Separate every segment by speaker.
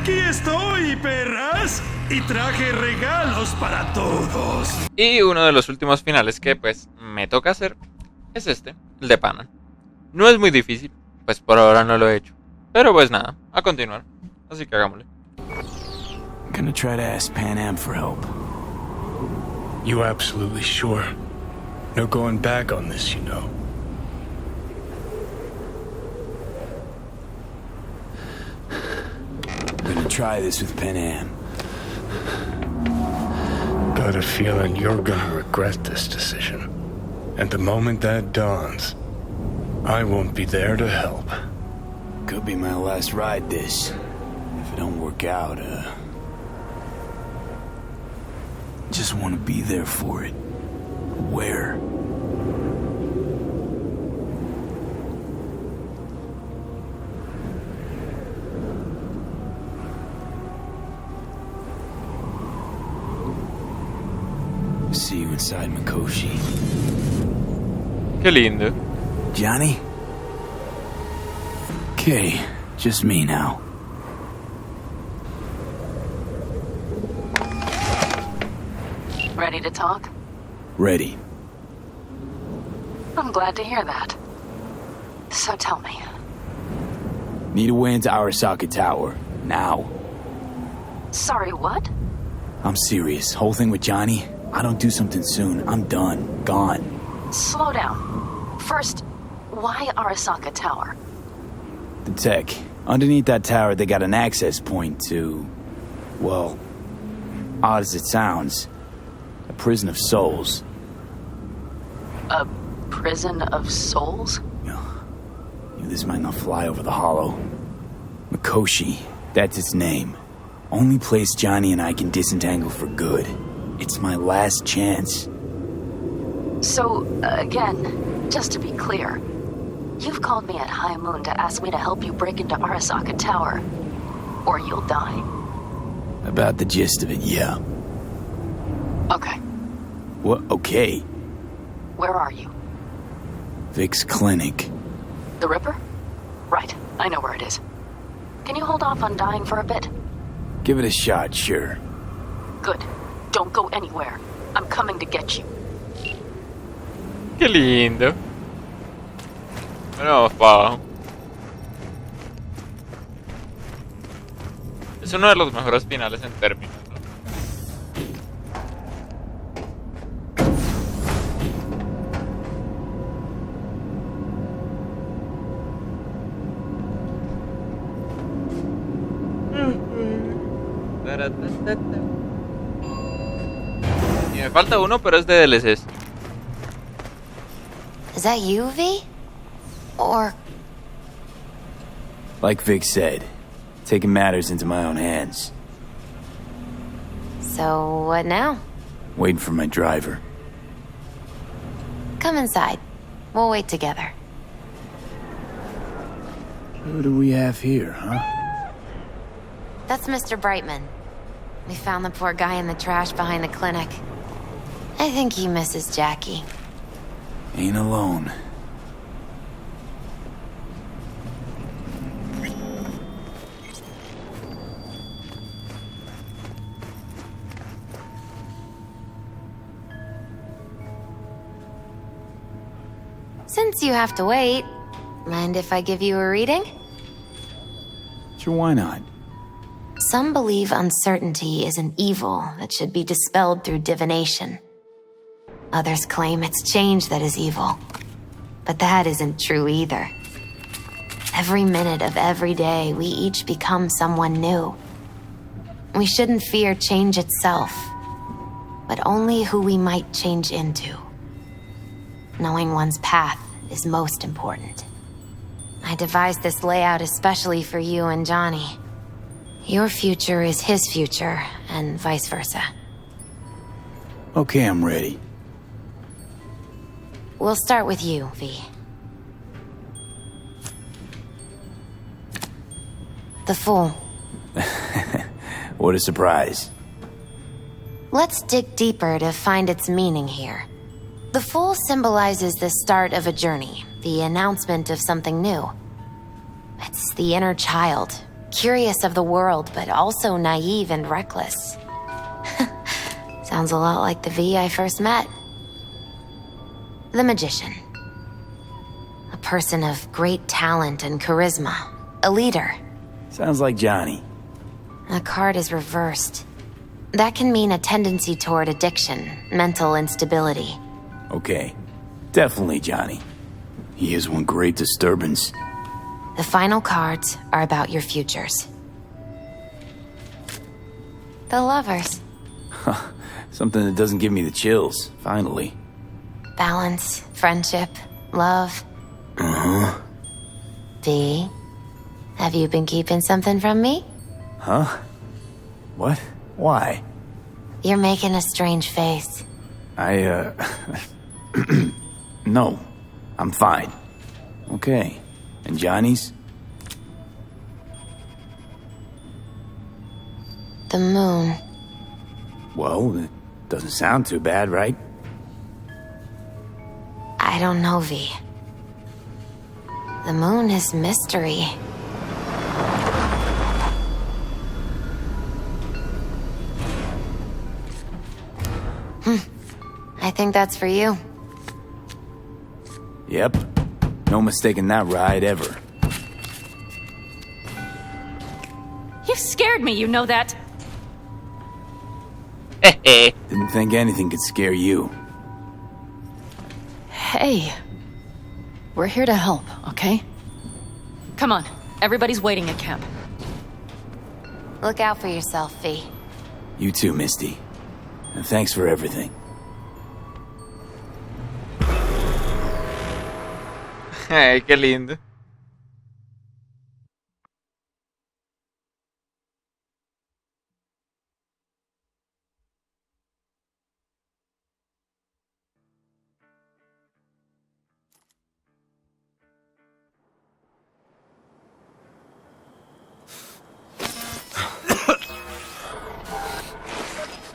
Speaker 1: aquí estoy, perras. Y traje regalos para todos.
Speaker 2: Y uno de los últimos finales que pues me toca hacer es este, el de Panam. No es muy difícil, pues por ahora no lo he hecho. Pero pues nada, a continuar. Así que hagámosle.
Speaker 3: I'm gonna try to ask Panam for help.
Speaker 4: You absolutely sure? No going back on this, you know.
Speaker 3: I'm gonna try this with Panam.
Speaker 4: Got a feeling you're gonna regret this decision. And the moment that dawns, I won't be there to help.
Speaker 3: Could be my last ride this. If it don't work out, just want to be there for it. Where? See you inside Mikoshi.
Speaker 2: Qué lindo.
Speaker 3: Johnny? Okay, just me now.
Speaker 5: Ready to talk?
Speaker 3: Ready.
Speaker 5: I'm glad to hear that. So tell me.
Speaker 3: Need a way into Arasaka Tower. Now.
Speaker 5: Sorry, what?
Speaker 3: I'm serious. Whole thing with Johnny, I don't do something soon, I'm done. Gone.
Speaker 5: Slow down. First, why Arasaka Tower?
Speaker 3: The tech. Underneath that tower, they got an access point to... well, odd as it sounds, a prison of souls.
Speaker 5: A prison of souls?
Speaker 3: This might not fly over the hollow. Mikoshi, that's its name. Only place Johnny and I can disentangle for good. It's my last chance.
Speaker 5: So, again, just to be clear, you've called me at high moon to ask me to help you break into Arasaka Tower, or you'll die.
Speaker 3: About the gist of it, yeah.
Speaker 5: Okay.
Speaker 3: What? Okay.
Speaker 5: Where are you?
Speaker 3: Vic's clinic.
Speaker 5: The Ripper? Right, I know where it is. Can you hold off on dying for a bit?
Speaker 3: Give it a shot, sure.
Speaker 5: Good. Don't go anywhere. I'm coming to get you.
Speaker 2: Qué lindo. Bueno, vamos para abajo. Es uno de los mejores finales en términos, ¿no? Y me falta uno, pero es de DLCs.
Speaker 6: Is that you, V? Or...
Speaker 3: Like Vic said, taking matters into my own hands.
Speaker 6: So, what now?
Speaker 3: Waiting for my driver.
Speaker 6: Come inside. We'll wait together.
Speaker 3: Who do we have here, huh?
Speaker 6: That's Mr. Brightman. We found the poor guy in the trash behind the clinic. I think he misses Jackie.
Speaker 3: Ain't alone.
Speaker 6: Since you have to wait, mind if I give you a reading?
Speaker 3: Sure, why not?
Speaker 6: Some believe uncertainty is an evil that should be dispelled through divination. Others claim it's change that is evil. But that isn't true either. Every minute of every day, we each become someone new. We shouldn't fear change itself, but only who we might change into. Knowing one's path is most important. I devised this layout especially for you and Johnny. Your future is his future, and vice versa.
Speaker 3: Okay, I'm ready.
Speaker 6: We'll start with you, V. The Fool.
Speaker 3: What a surprise.
Speaker 6: Let's dig deeper to find its meaning here. The Fool symbolizes the start of a journey, the announcement of something new. It's the inner child, Curious of the world, but also naive and reckless. Sounds a lot like the V I first met. The magician. A person of great talent and charisma. A leader.
Speaker 3: Sounds like Johnny.
Speaker 6: The card is reversed. That can mean a tendency toward addiction, mental instability.
Speaker 3: Okay. Definitely Johnny. He is one great disturbance.
Speaker 6: The final cards are about your futures. The lovers.
Speaker 3: Something that doesn't give me the chills, finally.
Speaker 6: Balance, friendship, love.
Speaker 3: Uh-huh.
Speaker 6: V, have you been keeping something from me?
Speaker 3: Huh? What? Why?
Speaker 6: You're making a strange face.
Speaker 3: No. I'm fine. Okay. And Johnny's?
Speaker 6: The moon.
Speaker 3: Well, it doesn't sound too bad, right?
Speaker 6: I don't know, V. The moon is mystery. I think that's for you.
Speaker 3: Yep. No mistaking that ride ever.
Speaker 7: You scared me, you know that.
Speaker 3: Didn't think anything could scare you.
Speaker 7: Hey. We're here to help, okay? Come on. Everybody's waiting at camp.
Speaker 6: Look out for yourself, V.
Speaker 3: You too, Misty. And thanks for everything.
Speaker 2: Ay, qué lindo.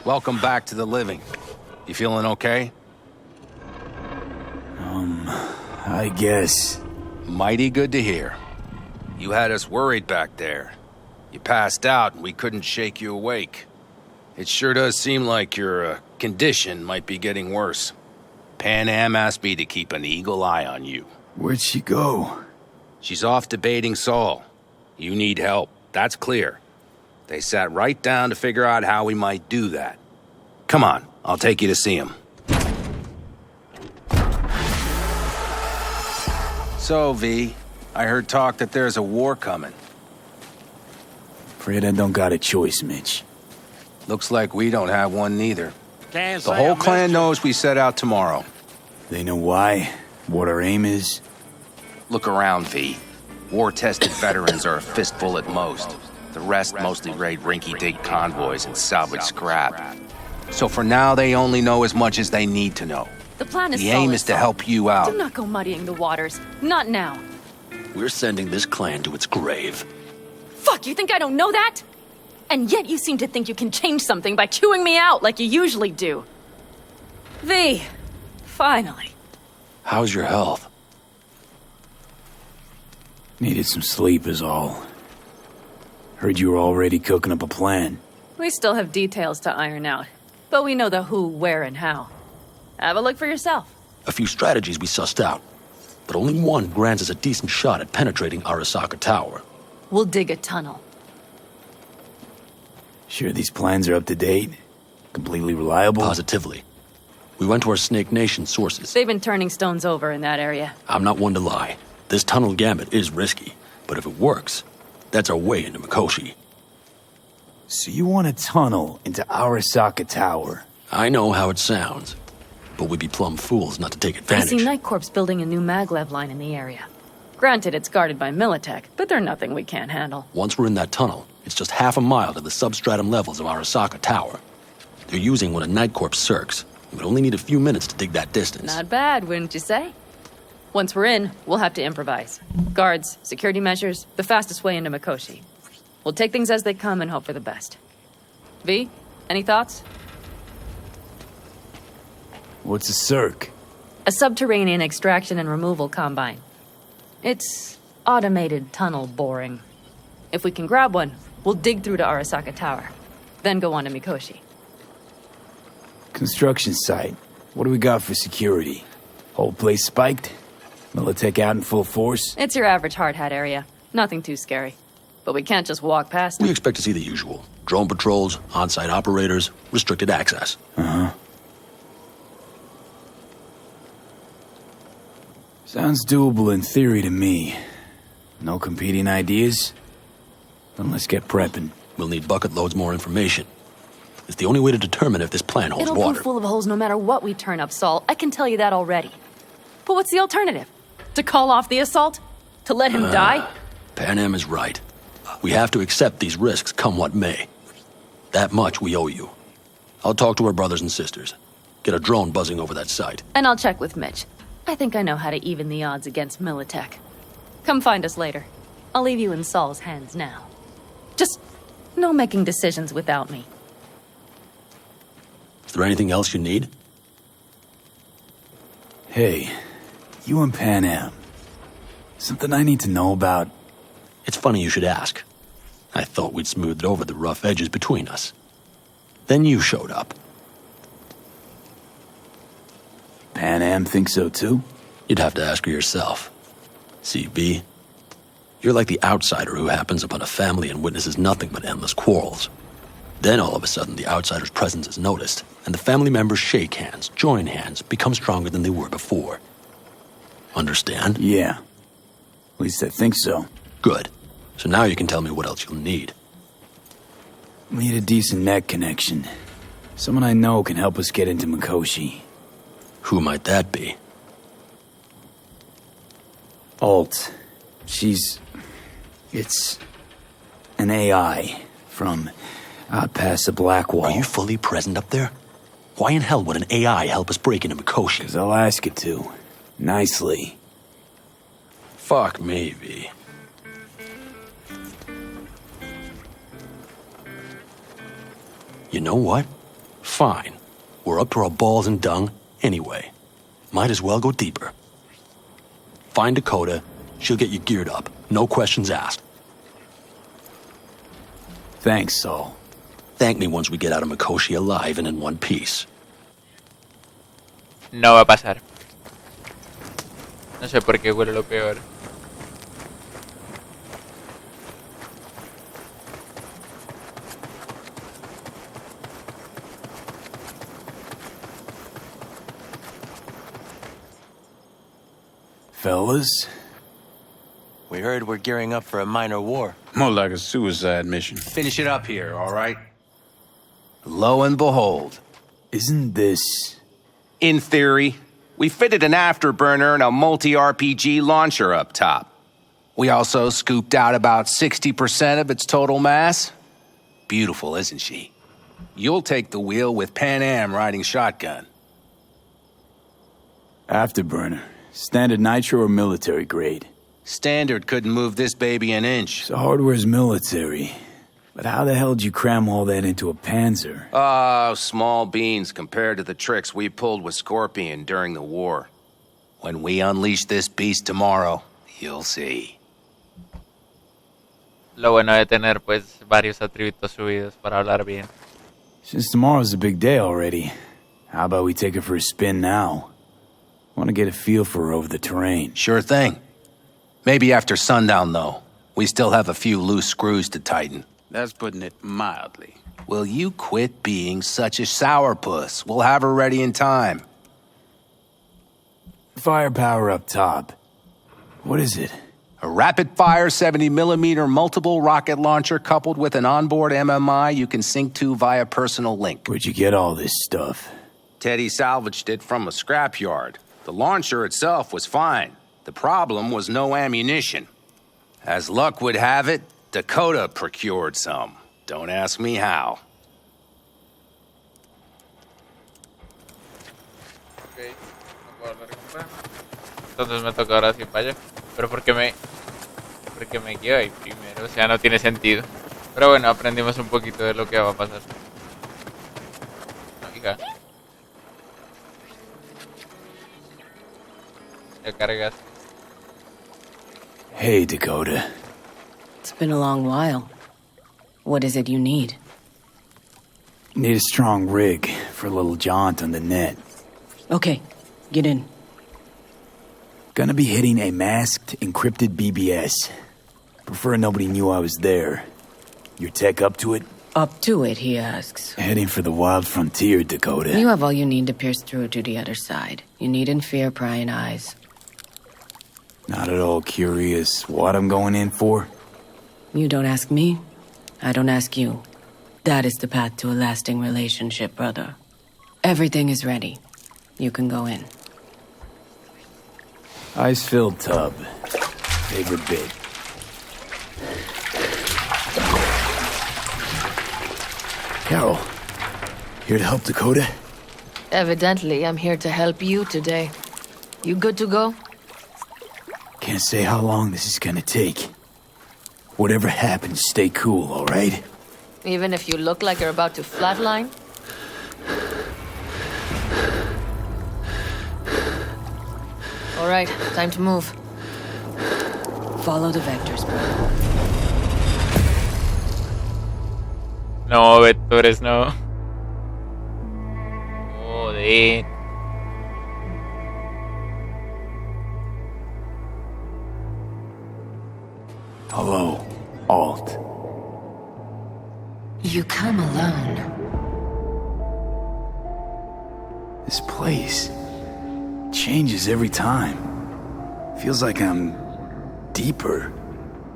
Speaker 8: Welcome back to the living. You feeling okay?
Speaker 3: I guess.
Speaker 8: Mighty good to hear. You had us worried back there. You passed out and we couldn't shake you awake. It sure does seem like your condition might be getting worse. Panam asked me to keep an eagle eye on you.
Speaker 3: Where'd she go?
Speaker 8: She's off debating Saul. You need help, that's clear. They sat right down to figure out how we might do that. Come on, I'll take you to see him. So, V, I heard talk that there's a war coming.
Speaker 3: Afraid I don't got a choice, Mitch.
Speaker 8: Looks like we don't have one neither. The whole clan knows we set out tomorrow.
Speaker 3: They know why? What our aim is?
Speaker 8: Look around, V. War-tested veterans are a fistful at most. The rest mostly raid rinky-dink convoys and salvage scrap. So for now, they only know as much as they need to know.
Speaker 7: The plan is
Speaker 8: The aim
Speaker 7: solid,
Speaker 8: is to
Speaker 7: Saul.
Speaker 8: help you out.
Speaker 7: Do not go muddying the waters. Not now.
Speaker 9: We're sending this clan to its grave.
Speaker 7: Fuck, you think I don't know that? And yet you seem to think you can change something by chewing me out like you usually do. V, finally.
Speaker 9: How's your health?
Speaker 3: Needed some sleep is all. Heard you were already cooking up a plan.
Speaker 7: We still have details to iron out, but we know the who, where, and how. Have a look for yourself.
Speaker 9: A few strategies we sussed out, but only one grants us a decent shot at penetrating Arasaka Tower.
Speaker 7: We'll dig a tunnel.
Speaker 3: Sure these plans are up to date? Completely reliable?
Speaker 9: Positively. We went to our Snake Nation sources.
Speaker 7: They've been turning stones over in that area.
Speaker 9: I'm not one to lie. This tunnel gambit is risky, but if it works, that's our way into Mikoshi.
Speaker 3: So you want a tunnel into Arasaka Tower?
Speaker 9: I know how it sounds, but we'd be plumb fools not to take
Speaker 7: I
Speaker 9: advantage.
Speaker 7: see Night Corp's building a new maglev line in the area. Granted, it's guarded by Militech, but they're nothing we can't handle.
Speaker 9: Once we're in that tunnel, it's just half a mile to the substratum levels of Arasaka Tower. They're using one of Night Corp's circs. We would only need a few minutes to dig that distance.
Speaker 7: Not bad, wouldn't you say? Once we're in, we'll have to improvise. Guards, security measures, the fastest way into Mikoshi. We'll take things as they come and hope for the best. V, any thoughts?
Speaker 3: What's a circ?
Speaker 7: A subterranean extraction and removal combine. It's automated tunnel boring. If we can grab one, we'll dig through to Arasaka Tower. Then go on to Mikoshi.
Speaker 3: Construction site. What do we got for security? Whole place spiked? Militech out in full force?
Speaker 7: It's your average hard hat area. Nothing too scary. But we can't just walk past
Speaker 9: We
Speaker 7: it.
Speaker 9: expect to see the usual. Drone patrols, on-site operators, restricted access.
Speaker 3: Uh-huh. Sounds doable in theory to me. No competing ideas? Then let's get prepping.
Speaker 9: We'll need bucket loads more information. It's the only way to determine if this plan holds
Speaker 7: It'll
Speaker 9: water.
Speaker 7: prove full of holes no matter what we turn up, Saul. I can tell you that already. But what's the alternative? To call off the assault? To let him die?
Speaker 9: Panam is right. We have to accept these risks, come what may. That much we owe you. I'll talk to our brothers and sisters. Get a drone buzzing over that site.
Speaker 7: And I'll check with Mitch. I think I know how to even the odds against Militech. Come find us later. I'll leave you in Saul's hands now. Just no making decisions without me.
Speaker 9: Is there anything else you need?
Speaker 3: Hey, you and Panam. Something I need to know about?
Speaker 9: It's funny you should ask. I thought we'd smoothed over the rough edges between us. Then you showed up.
Speaker 3: Panam thinks so too?
Speaker 9: You'd have to ask her yourself. CB, you're like the outsider who happens upon a family and witnesses nothing but endless quarrels. Then all of a sudden the outsider's presence is noticed, and the family members shake hands, join hands, become stronger than they were before. Understand?
Speaker 3: Yeah. At least I think so.
Speaker 9: Good. So now you can tell me what else you'll need.
Speaker 3: Need a decent net connection. Someone I know can help us get into Mikoshi.
Speaker 9: Who might that be?
Speaker 3: Alt. It's an AI from out past the Black Wall.
Speaker 9: Are you fully present up there? Why in hell would an AI help us break into Mikoshi?
Speaker 3: 'Cause I'll ask it to. Nicely.
Speaker 9: Fuck me, V. You know what? Fine. We're up to our balls in dung anyway. Might as well go deeper. Find Dakota. She'll get you geared up. No questions asked.
Speaker 3: Thanks, Saul.
Speaker 9: Thank me once we get out of Mikoshi alive and in one piece.
Speaker 2: No va a pasar. No sé por qué huele lo peor.
Speaker 3: Fellas?
Speaker 10: We heard we're gearing up for a minor war.
Speaker 11: More like a suicide mission.
Speaker 8: Finish it up here, all right? Lo and behold.
Speaker 3: Isn't this...
Speaker 8: In theory, we fitted an afterburner and a multi-RPG launcher up top. We also scooped out about 60% of its total mass. Beautiful, isn't she? You'll take the wheel with Panam riding shotgun.
Speaker 3: Afterburner. Standard nitro or military grade?
Speaker 8: Standard couldn't move this baby an inch.
Speaker 3: So hardware's military. But how the hell did you cram all that into a Panzer?
Speaker 8: Oh, small beans compared to the tricks we pulled with Scorpion during the war. When we unleash this beast tomorrow, you'll see.
Speaker 2: Lo bueno de tener pues varios atributos subidos para hablar bien.
Speaker 3: Since tomorrow's a big day already, how about we take her for a spin now? Want to get a feel for her over the terrain.
Speaker 8: Sure thing. Maybe after sundown, though. We still have a few loose screws to tighten.
Speaker 11: That's putting it mildly.
Speaker 8: Will you quit being such a sourpuss? We'll have her ready in time.
Speaker 3: Firepower up top. What is it?
Speaker 8: A rapid-fire 70mm multiple rocket launcher coupled with an onboard MMI you can sync to via personal link.
Speaker 3: Where'd you get all this stuff?
Speaker 8: Teddy salvaged it from a scrapyard. The launcher itself was fine. The problem was no ammunition. As luck would have it, Dakota procured some. Don't ask me how.
Speaker 2: Ok, no puedo recuperar. Entonces me toca ahora sí para allá. Pero porque me quedo ahí primero, o sea, no tiene sentido. Pero bueno, aprendimos un poquito de lo que va a pasar. No, hija. Ya cargas.
Speaker 3: Hey, Dakota.
Speaker 12: It's been a long while. What is it you need?
Speaker 3: Need a strong rig for a little jaunt on the net.
Speaker 12: Okay, get in.
Speaker 3: Gonna be hitting a masked, encrypted BBS. Prefer nobody knew I was there. Your tech up to it?
Speaker 12: Up to it, he asks.
Speaker 3: Heading for the wild frontier, Dakota.
Speaker 12: You have all you need to pierce through to the other side. You needn't fear prying eyes.
Speaker 3: Not at all curious what I'm going in for?
Speaker 12: You don't ask me, I don't ask you. That is the path to a lasting relationship, brother. Everything is ready. You can go in.
Speaker 3: Ice-filled tub. Favorite bit. Carol, here to help Dakota?
Speaker 13: Evidently, I'm here to help you today. You good to go?
Speaker 3: Can't say how long this is gonna take. Whatever happens, stay cool, all right?
Speaker 13: Even if you look like you're about to flatline? All right, time to move.
Speaker 12: Follow the vectors, bro.
Speaker 2: No, vectores no. Joder.
Speaker 3: Hello, Alt.
Speaker 5: You come alone.
Speaker 3: This place changes every time. Feels like I'm deeper.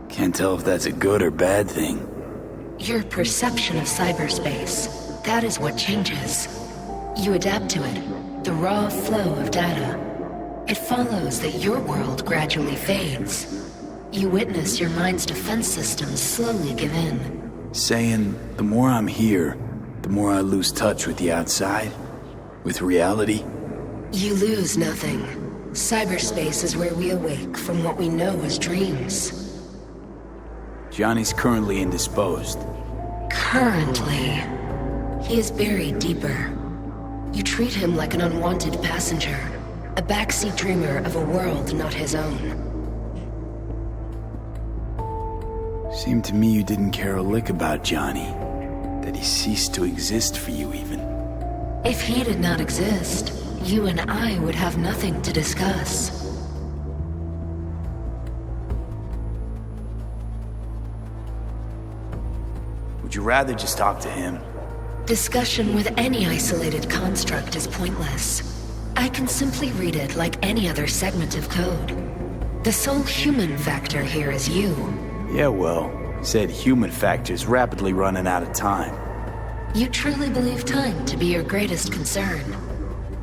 Speaker 3: Can't tell if that's a good or bad thing.
Speaker 5: Your perception of cyberspace, that is what changes. You adapt to it, the raw flow of data. It follows that your world gradually fades. You witness your mind's defense systems slowly give in.
Speaker 3: Saying the more I'm here, the more I lose touch with the outside, with reality.
Speaker 5: You lose nothing. Cyberspace is where we awake from what we know as dreams.
Speaker 3: Johnny's currently indisposed.
Speaker 5: Currently. He is buried deeper. You treat him like an unwanted passenger, a backseat dreamer of a world not his own.
Speaker 3: Seemed to me you didn't care a lick about Johnny. That he ceased to exist for you, even.
Speaker 5: If he did not exist, you and I would have nothing to discuss.
Speaker 3: Would you rather just talk to him?
Speaker 5: Discussion with any isolated construct is pointless. I can simply read it like any other segment of code. The sole human factor here is you.
Speaker 3: Yeah, well, said human factor's rapidly running out of time.
Speaker 5: You truly believe time to be your greatest concern.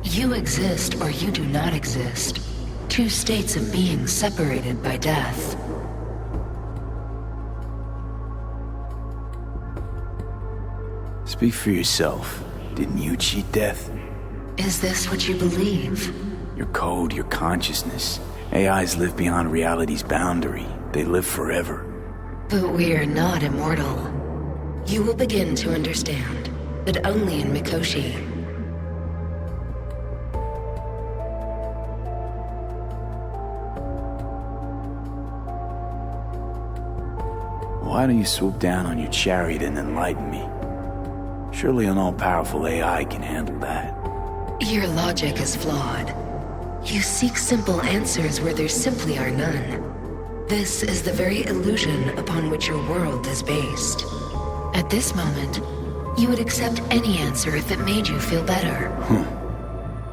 Speaker 5: You exist or you do not exist. Two states of being separated by death.
Speaker 3: Speak for yourself. Didn't you cheat death?
Speaker 5: Is this what you believe?
Speaker 3: Your code, your consciousness. AIs live beyond reality's boundary. They live forever.
Speaker 5: But we are not immortal. You will begin to understand, but only in Mikoshi.
Speaker 3: Why don't you swoop down on your chariot and enlighten me? Surely an all-powerful AI can handle that.
Speaker 5: Your logic is flawed. You seek simple answers where there simply are none. This is the very illusion upon which your world is based. At this moment, you would accept any answer if it made you feel better.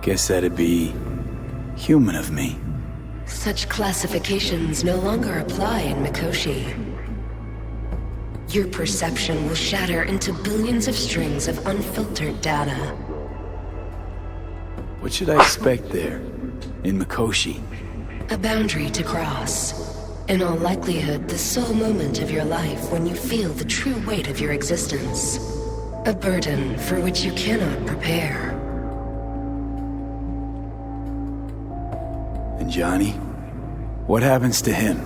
Speaker 3: Guess that'd be human of me.
Speaker 5: Such classifications no longer apply in Mikoshi. Your perception will shatter into billions of strings of unfiltered data.
Speaker 3: What should I expect there, in Mikoshi?
Speaker 5: A boundary to cross. In all likelihood, the sole moment of your life when you feel the true weight of your existence. A burden for which you cannot prepare.
Speaker 3: And Johnny? What happens to him?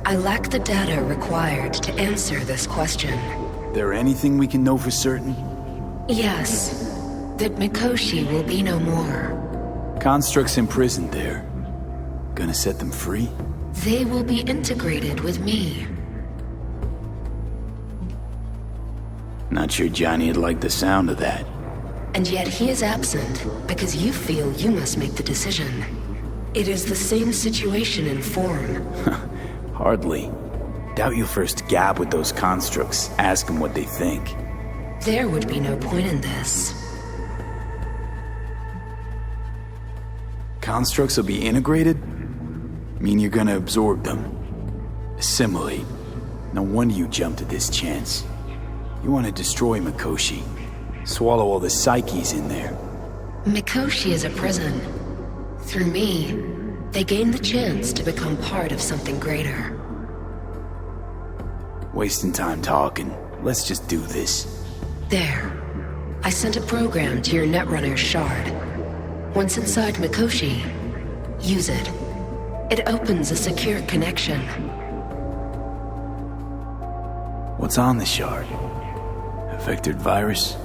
Speaker 5: I lack the data required to answer this question.
Speaker 3: There anything we can know for certain?
Speaker 5: Yes. That Mikoshi will be no more.
Speaker 3: Constructs imprisoned there. Gonna set them free?
Speaker 5: They will be integrated with me.
Speaker 3: Not sure Johnny'd like the sound of that.
Speaker 5: And yet he is absent because you feel you must make the decision. It is the same situation in form.
Speaker 3: Hardly. Doubt you'll first gab with those constructs, ask them what they think.
Speaker 5: There would be no point in this.
Speaker 3: Constructs will be integrated? Mean you're gonna absorb them. Assimilate. No wonder you jumped at this chance. You want to destroy Mikoshi. Swallow all the psyches in there.
Speaker 5: Mikoshi is a prison. Through me, they gain the chance to become part of something greater.
Speaker 3: Wasting time talking. Let's just do this.
Speaker 5: There. I sent a program to your Netrunner's shard. Once inside Mikoshi, use it. It opens a secure connection.
Speaker 3: What's on the shard? A vectored virus?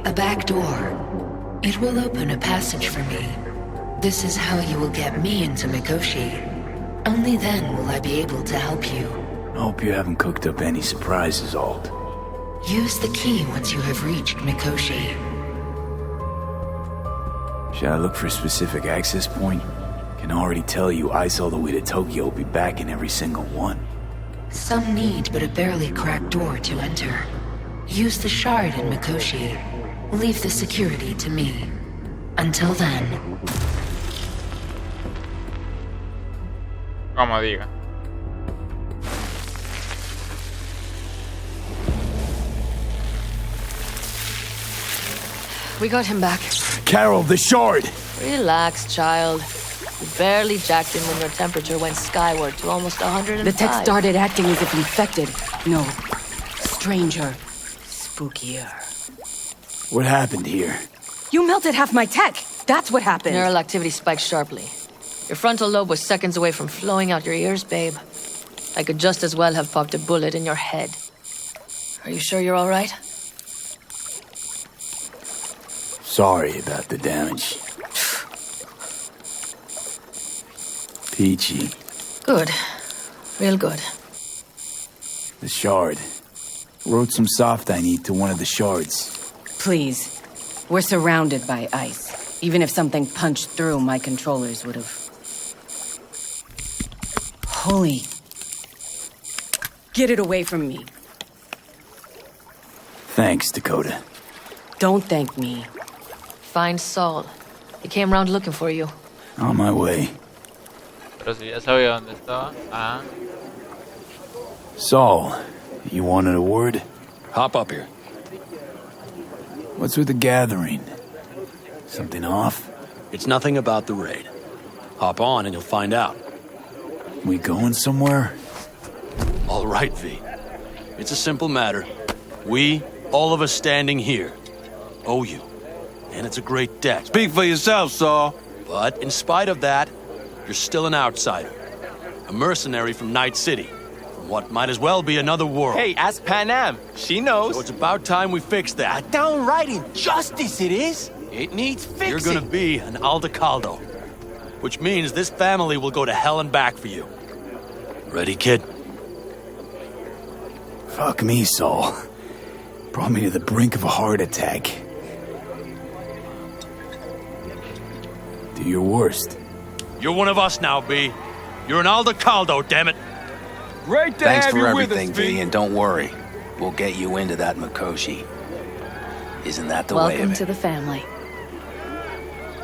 Speaker 5: A back door. It will open a passage for me. This is how you will get me into Mikoshi. Only then will I be able to help you.
Speaker 3: I hope you haven't cooked up any surprises, Alt.
Speaker 5: Use the key once you have reached Mikoshi.
Speaker 3: Should I look for a specific access point? Can already tell you ice all the way to Tokyo will be back in every single one.
Speaker 5: Some need but a barely cracked door to enter. Use the shard in Mikoshi. Leave the security to me. Until then.
Speaker 2: Como diga.
Speaker 13: We got him back.
Speaker 3: Carol, the shard!
Speaker 13: Relax, child. You barely jacked in when your temperature went skyward to almost 105.
Speaker 12: The tech started acting as if infected. No. Stranger. Spookier.
Speaker 3: What happened here?
Speaker 12: You melted half my tech! That's what happened!
Speaker 13: Neural activity spiked sharply. Your frontal lobe was seconds away from flowing out your ears, babe. I could just as well have popped a bullet in your head. Are you sure you're all right?
Speaker 3: Sorry about the damage. Peachy.
Speaker 13: Good. Real good.
Speaker 3: The shard. Wrote some soft I need to one of the shards.
Speaker 12: Please. We're surrounded by ice. Even if something punched through, my controllers would have... Holy... Get it away from me.
Speaker 3: Thanks, Dakota.
Speaker 12: Don't thank me.
Speaker 13: Find Saul. He came round looking for you.
Speaker 3: On my way.
Speaker 2: Pero si ya sabía dónde estaba. Ajá.
Speaker 3: Saul, you wanted a word?
Speaker 9: Hop up here.
Speaker 3: What's with the gathering? Something off?
Speaker 9: It's nothing about the raid. Hop on and you'll find out.
Speaker 3: We going somewhere?
Speaker 9: All right, V. It's a simple matter. We, all of us standing here, owe you. And it's a great debt.
Speaker 11: Speak for yourself, Saul.
Speaker 9: But in spite of that, you're still an outsider. A mercenary from Night City. From what might as well be another world.
Speaker 14: Hey, ask Panam. She knows.
Speaker 9: So it's about time we fix that.
Speaker 14: A downright injustice it is. It needs fixing.
Speaker 9: You're gonna be an Aldecaldo. Which means this family will go to hell and back for you. Ready, kid?
Speaker 3: Fuck me, Saul. Brought me to the brink of a heart attack. Do your worst.
Speaker 9: You're one of us now, B. You're an Aldecaldo, damn it.
Speaker 14: Great to
Speaker 8: Thanks
Speaker 14: have
Speaker 8: for
Speaker 14: you
Speaker 8: everything,
Speaker 14: with us,
Speaker 8: V, and don't worry. We'll get you into that Mikoshi. Isn't that the way of
Speaker 7: Welcome
Speaker 8: it?
Speaker 7: to the family.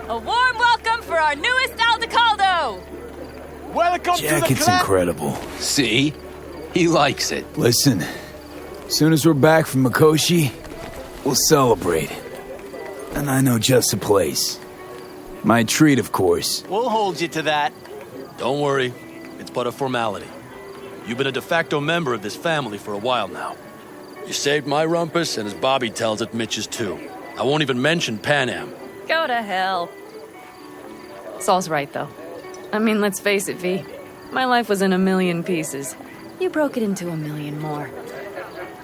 Speaker 15: A warm welcome for our newest Aldecaldo!
Speaker 14: Welcome
Speaker 3: Jacket's incredible.
Speaker 8: See? He likes it.
Speaker 3: Listen, as soon as we're back from Mikoshi, we'll celebrate. And I know just a place. My treat, of course.
Speaker 14: We'll hold you to that.
Speaker 9: Don't worry. It's but a formality. You've been a de facto member of this family for a while now. You saved my rumpus, and as Bobby tells it, Mitch's too. I won't even mention Panam.
Speaker 7: Go to hell. Saul's right, though. I mean, let's face it, V. My life was in a million pieces. You broke it into a million more.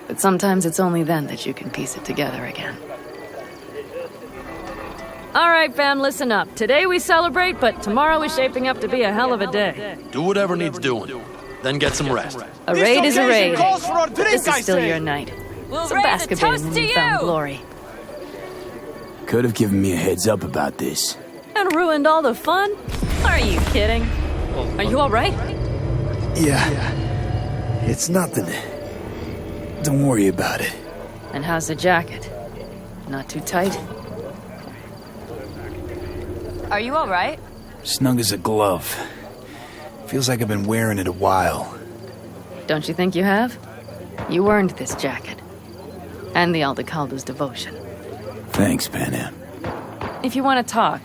Speaker 7: But sometimes it's only then that you can piece it together again. All right, fam, listen up. Today we celebrate, but tomorrow is shaping up to be a hell of a day.
Speaker 9: Do whatever needs doing. Then get some rest.
Speaker 7: A raid is a raid.
Speaker 14: Calls for our drink,
Speaker 7: This is
Speaker 14: I
Speaker 7: still
Speaker 14: say.
Speaker 7: your night.
Speaker 15: We'll
Speaker 7: Some
Speaker 15: raise a
Speaker 7: basket
Speaker 15: toast
Speaker 7: in
Speaker 15: to
Speaker 7: newfound
Speaker 15: you!
Speaker 7: glory.
Speaker 3: Could have given me a heads up about this.
Speaker 7: And ruined all the fun? Are you kidding? Are you alright?
Speaker 3: Yeah. It's nothing. Don't worry about it.
Speaker 7: And how's the jacket? Not too tight?
Speaker 15: Are you alright?
Speaker 3: Snug as a glove. Feels like I've been wearing it a while.
Speaker 7: Don't you think you have? You earned this jacket. And the Aldecaldo's devotion.
Speaker 3: Thanks, Panam.
Speaker 7: If you want to talk,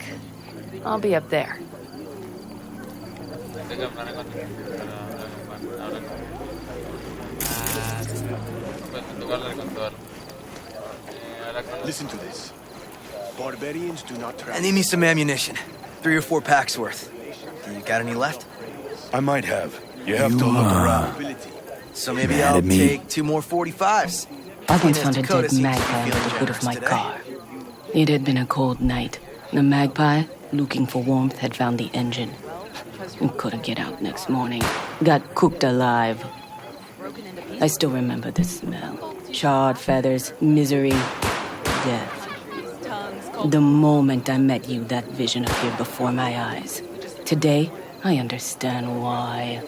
Speaker 7: I'll be up there.
Speaker 16: Listen to this. Barbarians do not travel.
Speaker 17: I need me some ammunition. 3 or 4 packs worth. Do you got any left?
Speaker 16: I might have. You have to look around.
Speaker 17: So maybe I'll take 2 more 45s.
Speaker 12: I once found a dead magpie under the hood of my car. It had been a cold night. The magpie, looking for warmth, had found the engine. And couldn't get out next morning. Got cooked alive. I still remember the smell. Charred feathers, misery, death. The moment I met you, that vision appeared before my eyes. Today, I understand why.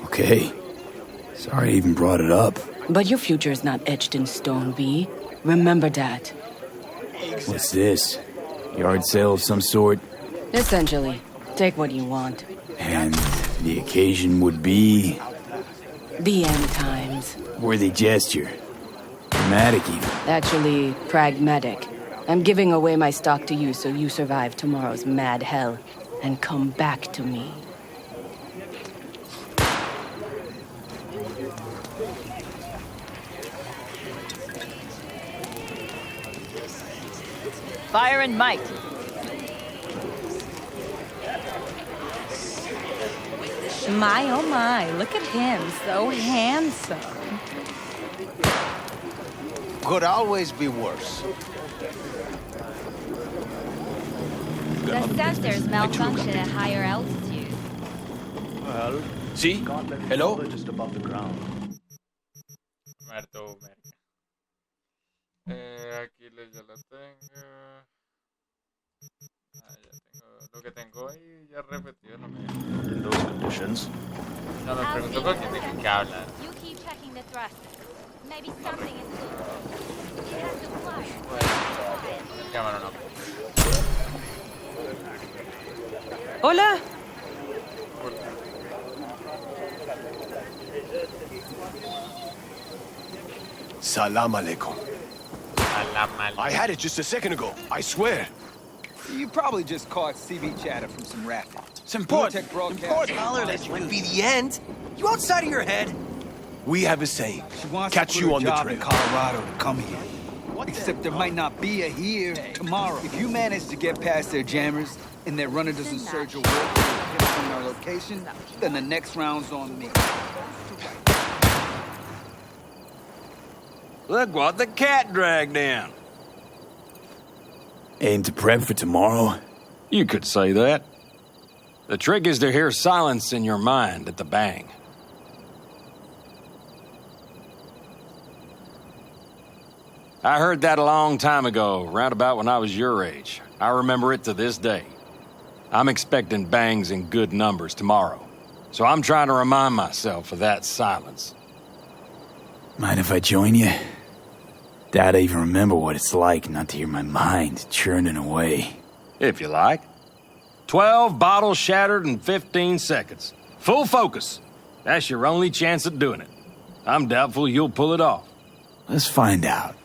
Speaker 3: Okay. Sorry I even brought it up.
Speaker 12: But your future is not etched in stone, V. Remember that.
Speaker 3: What's this? Yard sale of some sort?
Speaker 12: Essentially. Take what you want.
Speaker 3: And the occasion would be...
Speaker 12: The end times.
Speaker 3: Worthy gesture. Dramatic even.
Speaker 12: Actually, pragmatic. I'm giving away my stock to you so you survive tomorrow's mad hell and come back to me.
Speaker 15: Fire and might. My, oh my, look at him, so handsome.
Speaker 14: Could always be worse.
Speaker 18: The sensors malfunction at higher altitude.
Speaker 14: Well, see? Hello?
Speaker 16: Just above the ground.
Speaker 2: Muerto, aquí ya lo tengo. Ya tengo lo que tengo ahí ya repetido, no me...
Speaker 16: In those conditions.
Speaker 2: No me pregunto con quién tengo que hablar.
Speaker 18: You keep checking the thrust. Maybe something is loose. You have to fly.
Speaker 2: Bueno, cámara no.
Speaker 13: Hola.
Speaker 16: Salam alaikum.
Speaker 2: Salam alaikum.
Speaker 16: I had it just a second ago. I swear.
Speaker 19: You probably just caught CB chatter from some rapping.
Speaker 17: It's important. Dollar, that wouldn't be the end. You outside of your head?
Speaker 16: We have a saying.
Speaker 19: She wants
Speaker 16: Catch
Speaker 19: to
Speaker 16: you
Speaker 19: quit
Speaker 16: on
Speaker 19: her
Speaker 16: the
Speaker 19: job
Speaker 16: trail.
Speaker 19: in Colorado to come here. Except there might not be a here tomorrow. If you manage to get past their jammers and their runner doesn't surge a war from our location, then the next round's on me.
Speaker 8: Look what the cat dragged in.
Speaker 3: Aim to prep for tomorrow?
Speaker 9: You could say that. The trick is to hear silence in your mind at the bang. I heard that a long time ago, round about when I was your age. I remember it to this day. I'm expecting bangs in good numbers tomorrow, so I'm trying to remind myself of that silence.
Speaker 3: Mind if I join you? Doubt I even remember what it's like not to hear my mind churning away.
Speaker 9: If you like. 12 bottles shattered in 15 seconds. Full focus. That's your only chance at doing it. I'm doubtful you'll pull it off.
Speaker 3: Let's find out.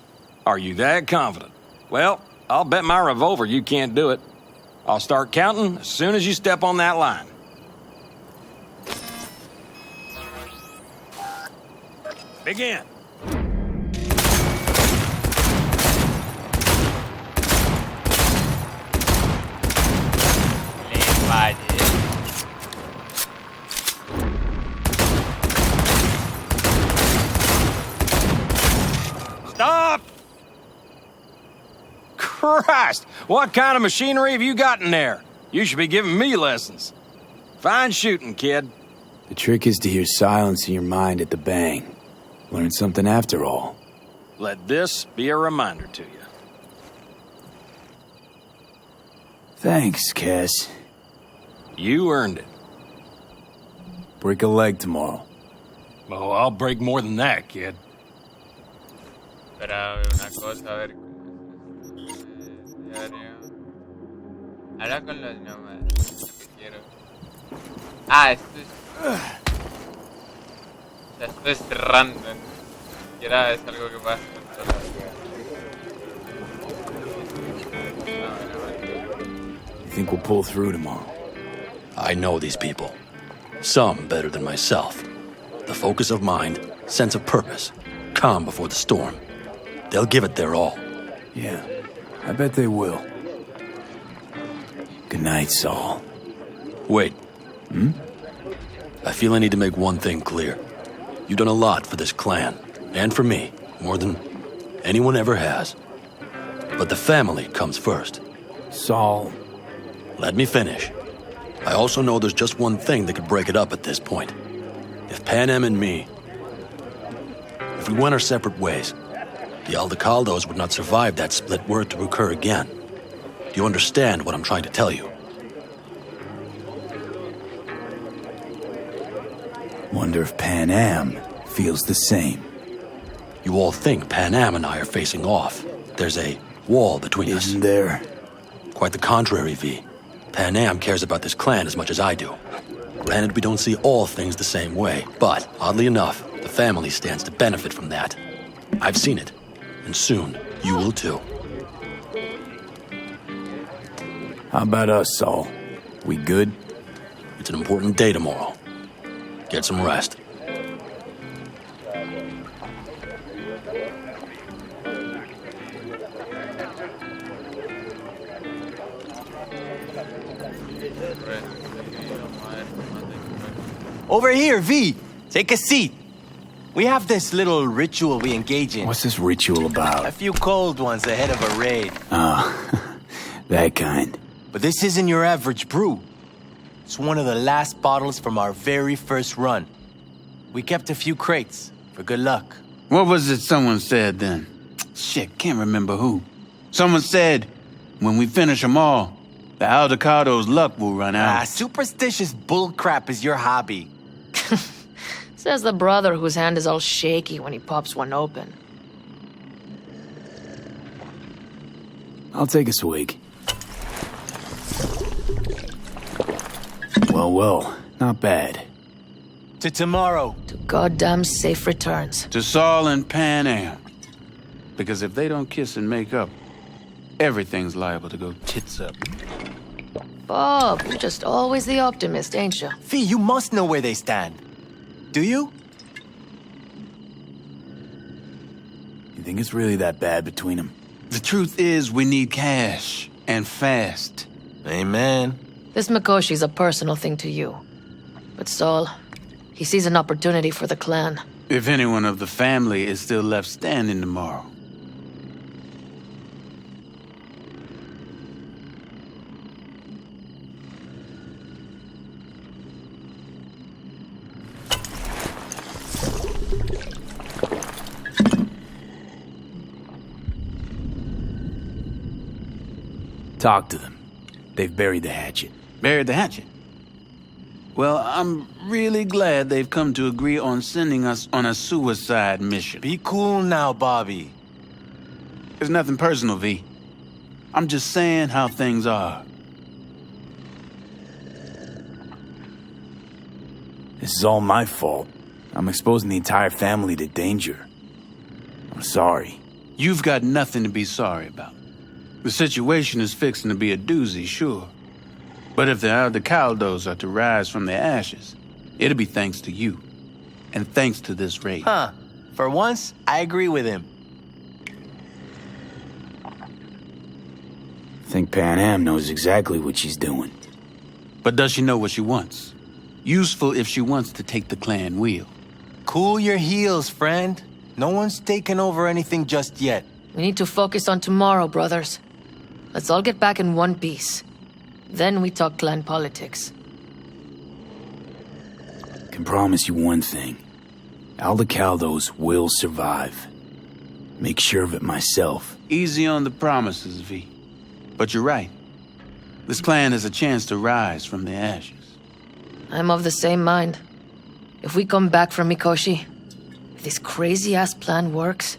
Speaker 9: Are you that confident? Well, I'll bet my revolver you can't do it. I'll start counting as soon as you step on that line. Begin. Stop! Christ! What kind of machinery have you got in there? You should be giving me lessons. Fine shooting, kid.
Speaker 3: The trick is to hear silence in your mind at the bang. Learn something after all.
Speaker 11: Let this be a reminder to you.
Speaker 3: Thanks, Cass.
Speaker 11: You earned it.
Speaker 3: Break a leg tomorrow.
Speaker 11: Oh, I'll break more than that, kid.
Speaker 2: Espera una cosa, a ver cómo es diario. Habla con los nómadas. Quiero. Ah, esto es. O sea, esto es random. Ni siquiera es algo que puedas controlar.
Speaker 3: You think we'll pull through tomorrow?
Speaker 9: I know these people. Some better than myself. The focus of mind, sense of purpose, calm before the storm. They'll give it their all.
Speaker 3: Yeah, I bet they will. Good night, Saul.
Speaker 9: Wait. I feel I need to make one thing clear. You've done a lot for this clan, and for me, more than anyone ever has. But the family comes first.
Speaker 3: Saul.
Speaker 9: Let me finish. I also know there's just one thing that could break it up at this point. If Panam and me... If we went our separate ways, the Aldecaldos would not survive that split were it to occur again. Do you understand what I'm trying to tell you?
Speaker 3: Wonder if Panam feels the same.
Speaker 9: You all think Panam and I are facing off. There's a wall between us.
Speaker 3: Isn't there?
Speaker 9: Quite the contrary, V. Panam cares about this clan as much as I do. Granted, we don't see all things the same way, but, oddly enough, the family stands to benefit from that. I've seen it, and soon you will too.
Speaker 3: How about us, Saul? We good?
Speaker 9: It's an important day tomorrow. Get some rest.
Speaker 17: Over here, V. Take a seat. We have this little ritual we engage in.
Speaker 3: What's this ritual about?
Speaker 17: A few cold ones ahead of a raid.
Speaker 3: Oh, that kind.
Speaker 17: But this isn't your average brew. It's one of the last bottles from our very first run. We kept a few crates for good luck.
Speaker 11: What was it someone said then? Shit, can't remember who. Someone said, when we finish them all, the Aldecaldos' luck will run out.
Speaker 17: Superstitious bullcrap is your hobby.
Speaker 13: Says the brother whose hand is all shaky when he pops one open.
Speaker 3: I'll take a swig. Well, not bad.
Speaker 17: To tomorrow.
Speaker 13: To goddamn safe returns.
Speaker 11: To Saul and Panam. Because if they don't kiss and make up, everything's liable to go tits up.
Speaker 13: Bob, you're just always the optimist, ain't you?
Speaker 17: Fee, you must know where they stand. Do you?
Speaker 3: You think it's really that bad between them?
Speaker 11: The truth is, we need cash. And fast.
Speaker 17: Amen.
Speaker 13: This Mikoshi's a personal thing to you. But Saul, he sees an opportunity for the clan.
Speaker 11: If anyone of the family is still left standing tomorrow.
Speaker 3: Talk to them. They've buried the hatchet.
Speaker 11: Buried the hatchet? Well, I'm really glad they've come to agree on sending us on a suicide mission.
Speaker 17: Be cool now, Bobby.
Speaker 11: There's nothing personal, V. I'm just saying how things are.
Speaker 3: This is all my fault. I'm exposing the entire family to danger. I'm sorry.
Speaker 11: You've got nothing to be sorry about. The situation is fixing to be a doozy, sure. But if the Aldecaldos are to rise from their ashes, it'll be thanks to you. And thanks to this raid.
Speaker 17: Huh. For once, I agree with him.
Speaker 3: I think Panam knows exactly what she's doing.
Speaker 11: But does she know what she wants? Useful if she wants to take the clan wheel.
Speaker 17: Cool your heels, friend. No one's taken over anything just yet.
Speaker 13: We need to focus on tomorrow, brothers. Let's all get back in one piece. Then we talk clan politics.
Speaker 3: Can promise you one thing. Aldecaldos will survive. make sure of it myself.
Speaker 11: Easy on the promises, V. But you're right. This plan is a chance to rise from the ashes.
Speaker 13: I'm of the same mind. If we come back from Mikoshi, if this crazy-ass plan works,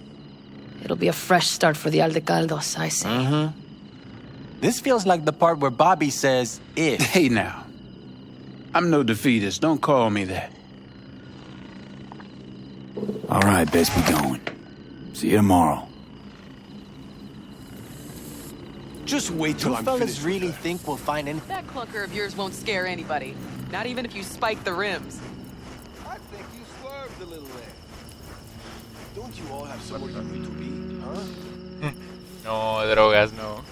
Speaker 13: it'll be a fresh start for the Aldecaldos, I say.
Speaker 17: Mm-hmm. This feels like the part where Bobby says, if.
Speaker 11: Hey now. I'm no defeatist, don't call me that.
Speaker 3: All right, best be going. See you tomorrow.
Speaker 16: Just wait till
Speaker 17: You
Speaker 16: I'm
Speaker 17: fellas
Speaker 16: finished.
Speaker 17: really think we'll find anything?
Speaker 20: That clunker of yours won't scare anybody. Not even if you spike the rims.
Speaker 16: I think you swerved a little there. Don't you all have somewhere you need to be, huh?
Speaker 2: No, drogas, no.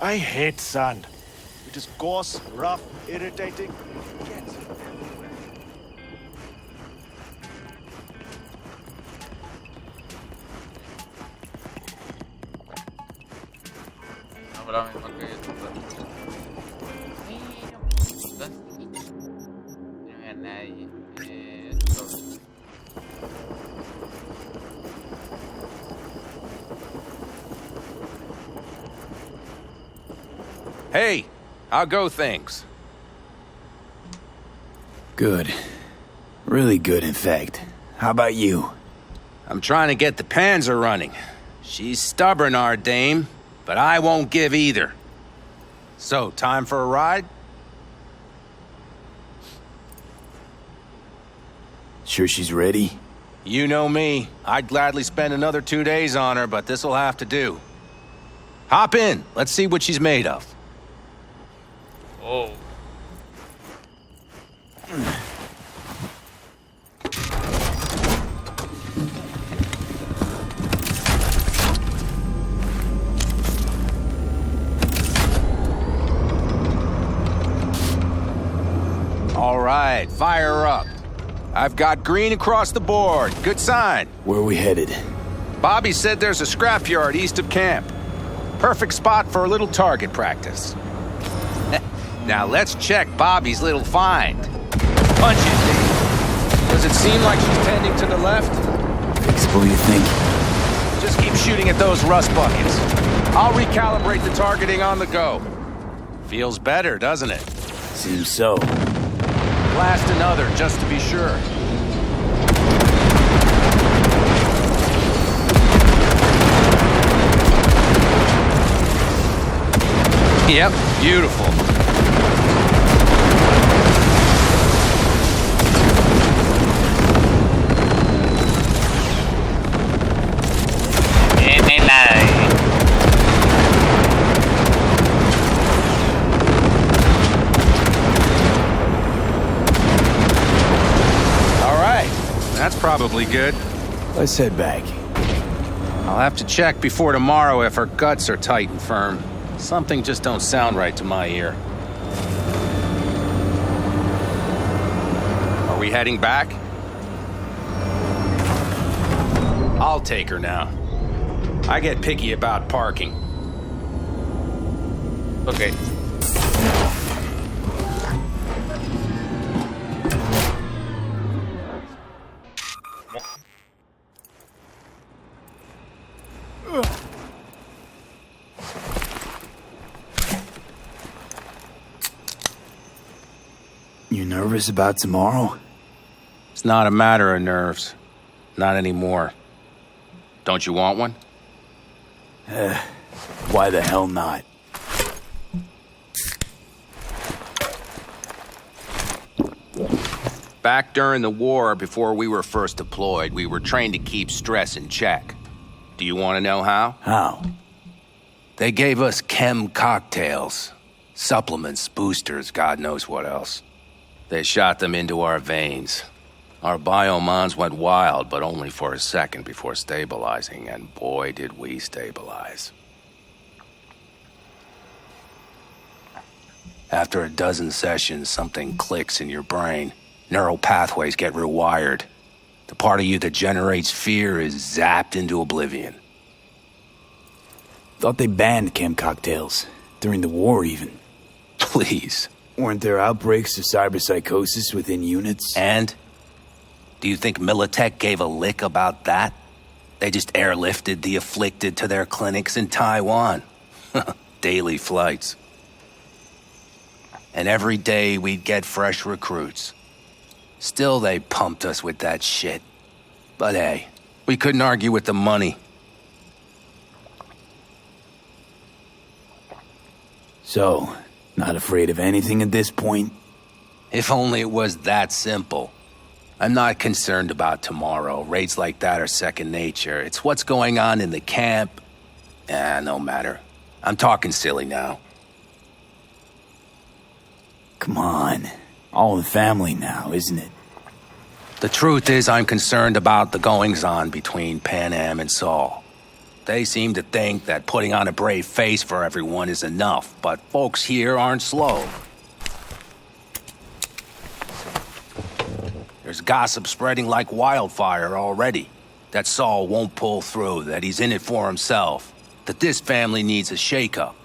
Speaker 16: I hate sand. It is coarse, rough, irritating. Can't.
Speaker 2: No, la misma que esto. No veo a nadie. Esto.
Speaker 8: Hey, how go things?
Speaker 3: Good. Really good, in fact. How about you?
Speaker 8: I'm trying to get the Panzer running. She's stubborn, our dame, but I won't give either. So, time for a ride?
Speaker 3: Sure she's ready?
Speaker 8: You know me. I'd gladly spend another 2 days on her, but this'll have to do. Hop in. Let's see what she's made of.
Speaker 2: Oh.
Speaker 8: All right, fire her up. I've got green across the board. Good sign.
Speaker 3: Where are we headed?
Speaker 8: Bobby said there's a scrapyard east of camp. Perfect spot for a little target practice. Now let's check Bobby's little find. Punch it, Dave. Does it seem like she's tending to the left?
Speaker 3: Fixable, you think?
Speaker 8: Just keep shooting at those rust buckets. I'll recalibrate the targeting on the go. Feels better, doesn't it?
Speaker 3: Seems so.
Speaker 8: Blast another, just to be sure. Yep, beautiful. That's probably good.
Speaker 3: Let's head back.
Speaker 8: I'll have to check before tomorrow if her guts are tight and firm. Something just don't sound right to my ear. Are we heading back? I'll take her now. I get picky about parking.
Speaker 2: Okay.
Speaker 3: You nervous about tomorrow?
Speaker 8: It's not a matter of nerves. Not anymore. Don't you want one?
Speaker 3: Why the hell not?
Speaker 8: Back during the war, before we were first deployed, we were trained to keep stress in check. Do you want to know how?
Speaker 3: How?
Speaker 8: They gave us chem cocktails. Supplements, boosters, God knows what else. They shot them into our veins. Our biomons went wild, but only for a second before stabilizing, and boy did we stabilize. After a dozen sessions, something clicks in your brain. Neural pathways get rewired. The part of you that generates fear is zapped into oblivion.
Speaker 3: Thought they banned chem cocktails. During the war, even.
Speaker 8: Please.
Speaker 3: Weren't there outbreaks of cyberpsychosis within units?
Speaker 8: And? Do you think Militech gave a lick about that? They just airlifted the afflicted to their clinics in Taiwan. Daily flights. And every day we'd get fresh recruits. Still they pumped us with that shit. But hey, we couldn't argue with the money.
Speaker 3: So, not afraid of anything at this point?
Speaker 8: If only it was that simple. I'm not concerned about tomorrow. Raids like that are second nature. It's what's going on in the camp. No matter. I'm talking silly now.
Speaker 3: Come on. All in the family now, isn't it?
Speaker 8: The truth is I'm concerned about the goings-on between Panam and Saul. They seem to think that putting on a brave face for everyone is enough, but folks here aren't slow. There's gossip spreading like wildfire already. That Saul won't pull through, that he's in it for himself, that this family needs a shake-up.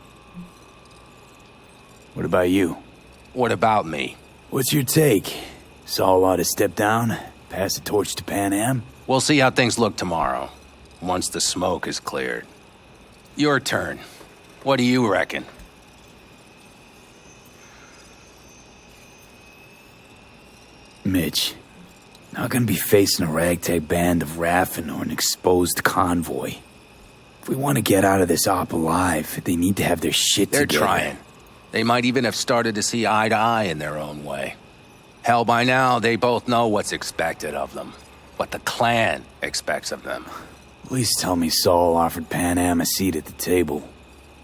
Speaker 3: What about you?
Speaker 8: What about me?
Speaker 3: What's your take? Saul ought to step down, pass the torch to Panam?
Speaker 8: We'll see how things look tomorrow, once the smoke is cleared. Your turn. What do you reckon?
Speaker 3: Mitch, not gonna be facing a ragtag band of Raffin or an exposed convoy. If we want to get out of this op alive, they need to have their shit together.
Speaker 8: They're trying. They might even have started to see eye to eye in their own way. Hell, by now, they both know what's expected of them. What the clan expects of them.
Speaker 3: Please tell me Saul offered Panam a seat at the table.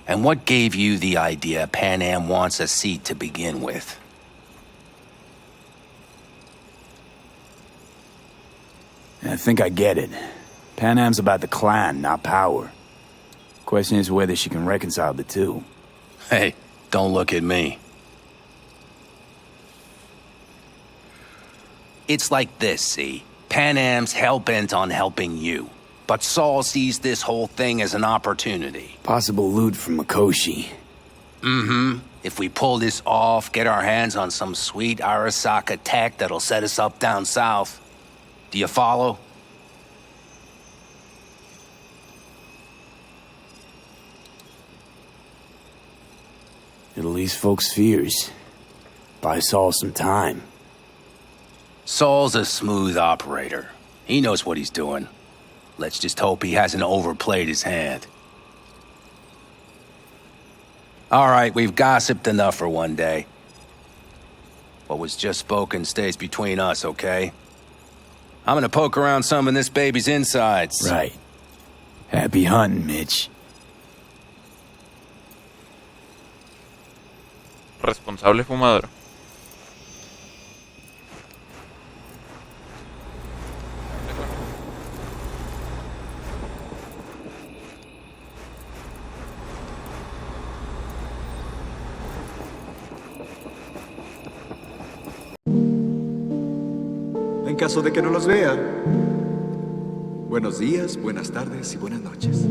Speaker 8: And what gave you the idea Panam wants a seat to begin with?
Speaker 3: I think I get it. Panam's about the clan, not power. Question is whether she can reconcile the two.
Speaker 8: Hey, don't look at me. It's like this, see? Panam's hell-bent on helping you. But Saul sees this whole thing as an opportunity.
Speaker 3: Possible loot from Mikoshi.
Speaker 8: Mm-hmm. If we pull this off, get our hands on some sweet Arasaka tech that'll set us up down south. Do you follow?
Speaker 3: It'll ease folks' fears. Buy Saul some time.
Speaker 8: Saul's a smooth operator. He knows what he's doing. Let's just hope he hasn't overplayed his hand. All right, we've gossiped enough for one day. What was just spoken stays between us, okay? I'm gonna poke around some of this baby's insides.
Speaker 3: Right. Happy hunting, Mitch.
Speaker 2: Responsable fumador.
Speaker 21: En caso de que no los vea, buenos días, buenas tardes y buenas noches.